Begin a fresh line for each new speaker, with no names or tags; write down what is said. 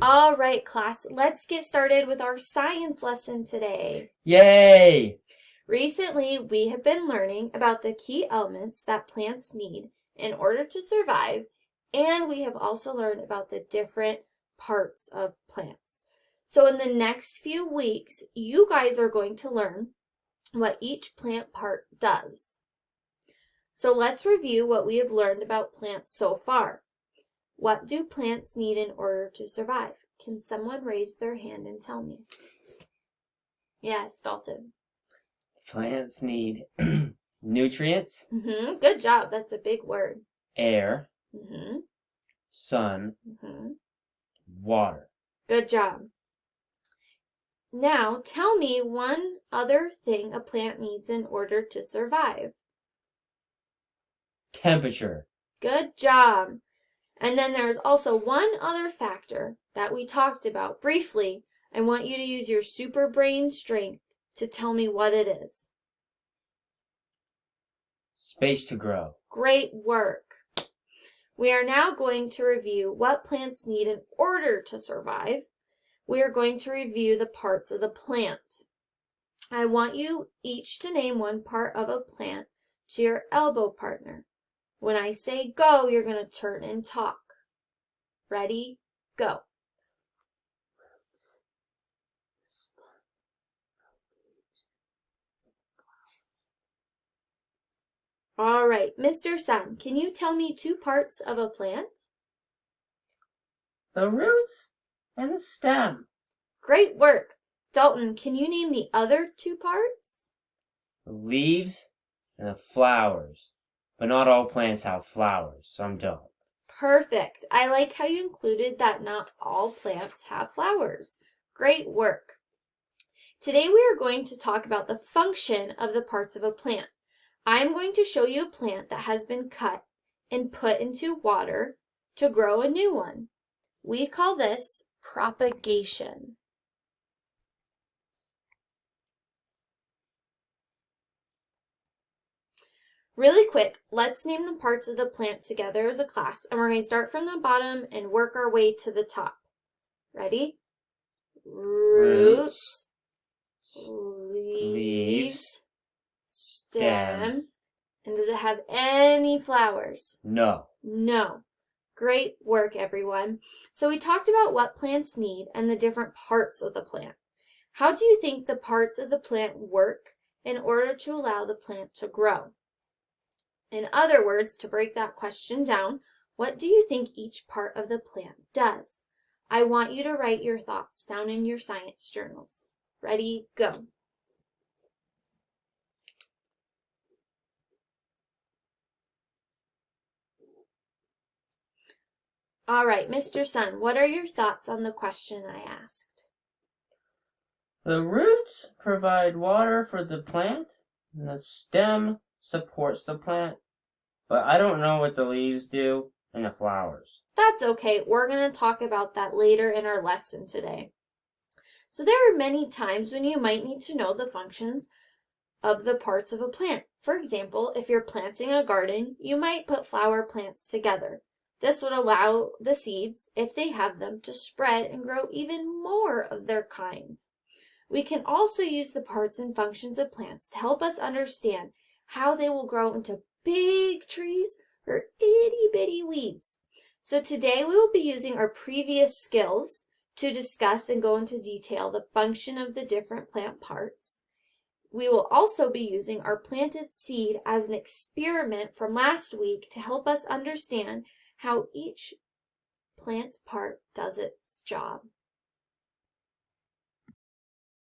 All right, class, let's get started with our science lesson today.
Yay!
Recently, we have been learning about the key elements that plants need in order to survive, and we have also learned about the different parts of plants. So in the next few weeks, you guys are going to learn what each plant part does. So let's review what we have learned about plants so far. What do plants need in order to survive? Can someone raise their hand and tell me? Yes, Dalton.
Plants need nutrients,
Good job. That's a big word.
air,
Mm-hmm.
sun,
Mm-hmm.
water.
Good job. Now, tell me one other thing a plant needs in order to survive.
Temperature.
Good job. And then there's also one other factor that we talked about briefly. I want you to use your super brain strength to tell me what it is.
Space to grow.
Great work. We are now going to review what plants need in order to survive. We are going to review the parts of the plant. I want you each to name one part of a plant to your elbow partner. When I say go, you're going to turn and talk. Ready? Go. All right, Mr. Sun, can you tell me two parts of a plant?
The roots and the stem.
Great work. Dalton, can you name the other two parts?
The leaves and the flowers. But not all plants have flowers. Some don't.
Perfect. I like how you included that not all plants have flowers. Great work. Today we are going to talk about the function of the parts of a plant. I'm going to show you a plant that has been cut and put into water to grow a new one. We call this propagation. Really quick, let's name the parts of the plant together as a class, and we're going to start from the bottom and work our way to the top. Ready? Roots, leaves, stem, and does it have any flowers?
No.
No. Great work, everyone. So we talked about what plants need and the different parts of the plant. How do you think the parts of the plant work in order to allow the plant to grow? In other words, to break that question down, what do you think each part of the plant does? I want you to write your thoughts down in your science journals. Ready, go. All right, Mr. Sun, what are your thoughts on the question I asked?
The roots provide water for the plant, and the stem supports the plant. But I don't know what the leaves do and the flowers.
That's okay. We're going to talk about that later in our lesson today. So there are many times when you might need to know the functions of the parts of a plant. For example, if you're planting a garden, you might put flower plants together. This would allow the seeds, if they have them, to spread and grow even more of their kind. We can also use the parts and functions of plants to help us understand how they will grow into big trees or itty-bitty weeds. So today we will be using our previous skills to discuss and go into detail the function of the different plant parts. We will also be using our planted seed as an experiment from last week to help us understand how each plant part does its job.